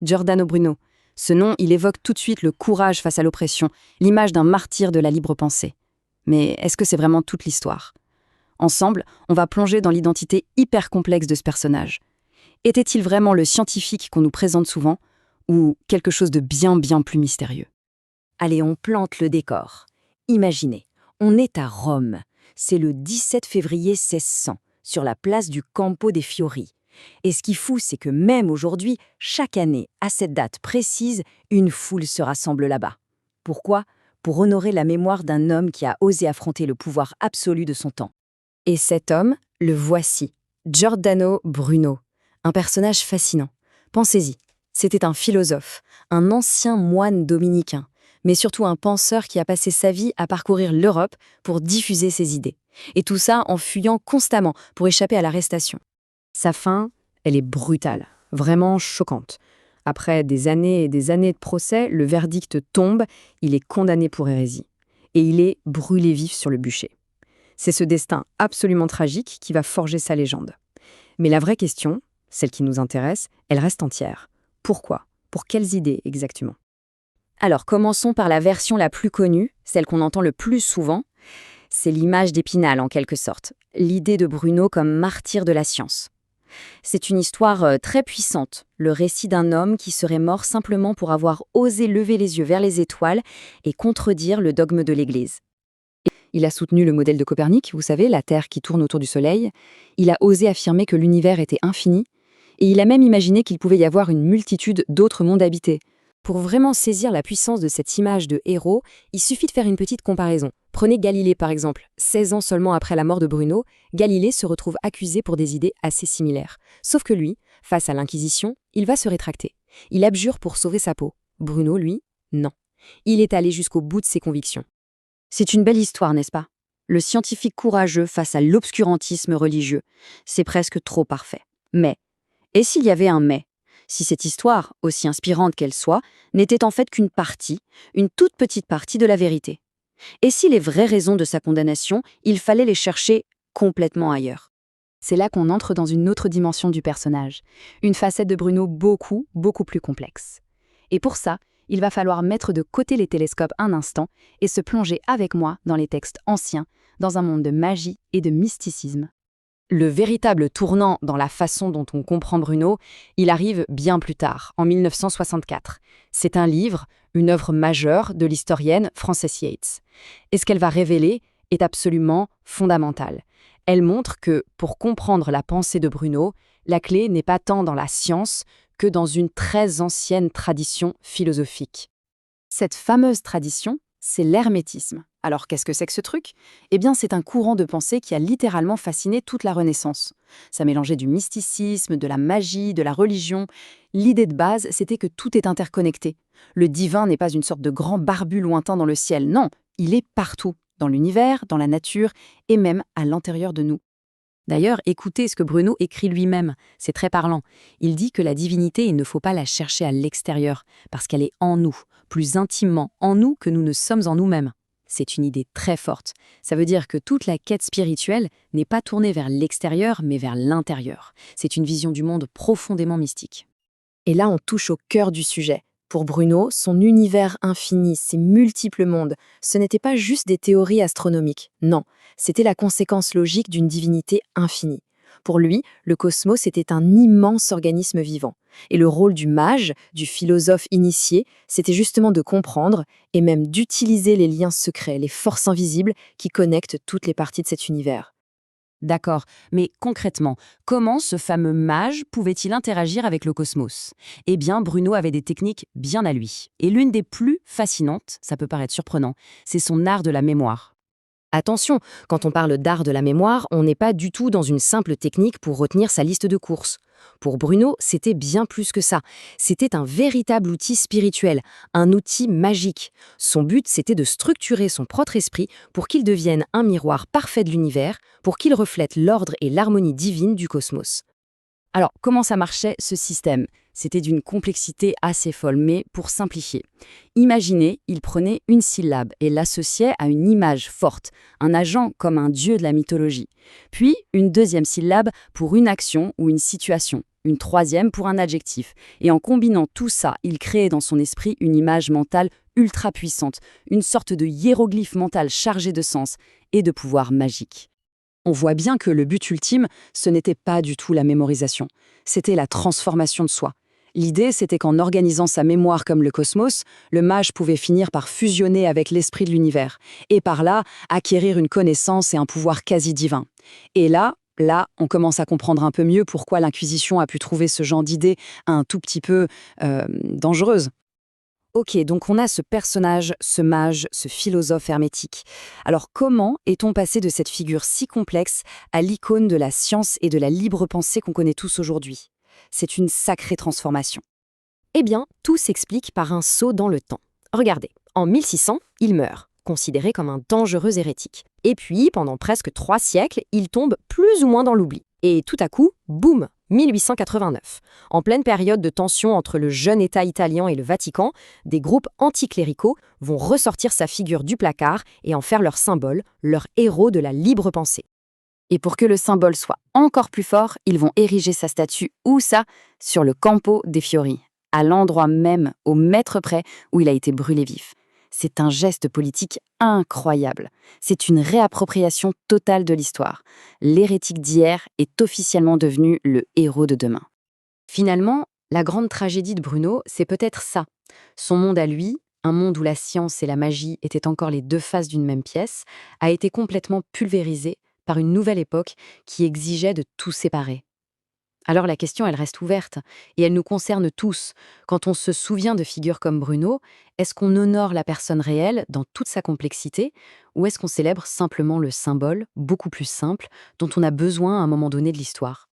Giordano Bruno. Ce nom, il évoque tout de suite le courage face à l'oppression, l'image d'un martyr de la libre pensée. Mais est-ce que c'est vraiment toute l'histoire? Ensemble, on va plonger dans l'identité hyper complexe de ce personnage. Était-il vraiment le scientifique qu'on nous présente souvent, ou quelque chose de bien plus mystérieux? Allez, on plante le décor. Imaginez, on est à Rome. C'est le 17 février 1600, sur la place du Campo dei Fiori. Et ce qui est fou, c'est que même aujourd'hui, chaque année, à cette date précise, une foule se rassemble là-bas. Pourquoi? Pour honorer la mémoire d'un homme qui a osé affronter le pouvoir absolu de son temps. Et cet homme, le voici, Giordano Bruno, un personnage fascinant. Pensez-y, c'était un philosophe, un ancien moine dominicain, mais surtout un penseur qui a passé sa vie à parcourir l'Europe pour diffuser ses idées. Et tout ça en fuyant constamment pour échapper à l'arrestation. Sa fin, elle est brutale, vraiment choquante. Après des années et des années de procès, le verdict tombe, il est condamné pour hérésie. Et il est brûlé vif sur le bûcher. C'est ce destin absolument tragique qui va forger sa légende. Mais la vraie question, celle qui nous intéresse, elle reste entière. Pourquoi? Pour quelles idées exactement? Alors commençons par la version la plus connue, celle qu'on entend le plus souvent. C'est l'image d'Épinal en quelque sorte, l'idée de Bruno comme martyr de la science. C'est une histoire très puissante, le récit d'un homme qui serait mort simplement pour avoir osé lever les yeux vers les étoiles et contredire le dogme de l'Église. Il a soutenu le modèle de Copernic, vous savez, la Terre qui tourne autour du Soleil. Il a osé affirmer que l'univers était infini. Et il a même imaginé qu'il pouvait y avoir une multitude d'autres mondes habités. Pour vraiment saisir la puissance de cette image de héros, il suffit de faire une petite comparaison. Prenez Galilée par exemple. 16 ans seulement après la mort de Bruno, Galilée se retrouve accusé pour des idées assez similaires. Sauf que lui, face à l'Inquisition, il va se rétracter. Il abjure pour sauver sa peau. Bruno, lui, non. Il est allé jusqu'au bout de ses convictions. C'est une belle histoire, n'est-ce pas? Le scientifique courageux face à l'obscurantisme religieux. C'est presque trop parfait. Mais, et s'il y avait un mais? Si cette histoire, aussi inspirante qu'elle soit, n'était en fait qu'une partie, une toute petite partie de la vérité? Et si les vraies raisons de sa condamnation, il fallait les chercher complètement ailleurs? C'est là qu'on entre dans une autre dimension du personnage, une facette de Bruno beaucoup plus complexe. Et pour ça, il va falloir mettre de côté les télescopes un instant et se plonger avec moi dans les textes anciens, dans un monde de magie et de mysticisme. Le véritable tournant dans la façon dont on comprend Bruno, il arrive bien plus tard, en 1964. C'est un livre, une œuvre majeure de l'historienne Frances Yates. Et ce qu'elle va révéler est absolument fondamental. Elle montre que, pour comprendre la pensée de Bruno, la clé n'est pas tant dans la science que dans une très ancienne tradition philosophique. Cette fameuse tradition, c'est l'hermétisme. Alors qu'est-ce que c'est que ce truc? Eh bien, c'est un courant de pensée qui a littéralement fasciné toute la Renaissance. Ça mélangeait du mysticisme, de la magie, de la religion. L'idée de base, c'était que tout est interconnecté. Le divin n'est pas une sorte de grand barbu lointain dans le ciel, non, il est partout, dans l'univers, dans la nature et même à l'intérieur de nous. D'ailleurs, écoutez ce que Bruno écrit lui-même, c'est très parlant. Il dit que la divinité, il ne faut pas la chercher à l'extérieur, parce qu'elle est en nous, plus intimement en nous que nous ne sommes en nous-mêmes. C'est une idée très forte. Ça veut dire que toute la quête spirituelle n'est pas tournée vers l'extérieur, mais vers l'intérieur. C'est une vision du monde profondément mystique. Et là, on touche au cœur du sujet. Pour Bruno, son univers infini, ses multiples mondes, ce n'était pas juste des théories astronomiques. Non, c'était la conséquence logique d'une divinité infinie. Pour lui, le cosmos était un immense organisme vivant. Et le rôle du mage, du philosophe initié, c'était justement de comprendre et même d'utiliser les liens secrets, les forces invisibles qui connectent toutes les parties de cet univers. D'accord, mais concrètement, comment ce fameux mage pouvait-il interagir avec le cosmos? Eh bien, Bruno avait des techniques bien à lui. Et l'une des plus fascinantes, ça peut paraître surprenant, c'est son art de la mémoire. Attention, quand on parle d'art de la mémoire, on n'est pas du tout dans une simple technique pour retenir sa liste de courses. Pour Bruno, c'était bien plus que ça. C'était un véritable outil spirituel, un outil magique. Son but, c'était de structurer son propre esprit pour qu'il devienne un miroir parfait de l'univers, pour qu'il reflète l'ordre et l'harmonie divine du cosmos. Alors, comment ça marchait, ce système? C'était d'une complexité assez folle, mais pour simplifier. Imaginez, il prenait une syllabe et l'associait à une image forte, un agent comme un dieu de la mythologie. Puis, une deuxième syllabe pour une action ou une situation, une troisième pour un adjectif. Et en combinant tout ça, il créait dans son esprit une image mentale ultra puissante, une sorte de hiéroglyphe mental chargé de sens et de pouvoir magique. On voit bien que le but ultime, ce n'était pas du tout la mémorisation, c'était la transformation de soi. L'idée, c'était qu'en organisant sa mémoire comme le cosmos, le mage pouvait finir par fusionner avec l'esprit de l'univers, et par là, acquérir une connaissance et un pouvoir quasi divin. Et là, on commence à comprendre un peu mieux pourquoi l'Inquisition a pu trouver ce genre d'idée un tout petit peu dangereuse. Ok, donc on a ce personnage, ce mage, ce philosophe hermétique. Alors comment est-on passé de cette figure si complexe à l'icône de la science et de la libre pensée qu'on connaît tous aujourd'hui? C'est une sacrée transformation. Eh bien, tout s'explique par un saut dans le temps. Regardez, en 1600, il meurt, considéré comme un dangereux hérétique. Et puis, pendant presque 3 siècles, il tombe plus ou moins dans l'oubli. Et tout à coup, boum, 1889. En pleine période de tension entre le jeune État italien et le Vatican, des groupes anticléricaux vont ressortir sa figure du placard et en faire leur symbole, leur héros de la libre pensée. Et pour que le symbole soit encore plus fort, ils vont ériger sa statue, où ça? Sur le Campo dei Fiori, à l'endroit même, au mètre près, où il a été brûlé vif. C'est un geste politique incroyable. C'est une réappropriation totale de l'histoire. L'hérétique d'hier est officiellement devenu le héros de demain. Finalement, la grande tragédie de Bruno, c'est peut-être ça. Son monde à lui, un monde où la science et la magie étaient encore les deux faces d'une même pièce, a été complètement pulvérisé par une nouvelle époque qui exigeait de tout séparer. Alors la question, elle reste ouverte, et elle nous concerne tous. Quand on se souvient de figures comme Bruno, est-ce qu'on honore la personne réelle dans toute sa complexité, ou est-ce qu'on célèbre simplement le symbole, beaucoup plus simple, dont on a besoin à un moment donné de l'histoire?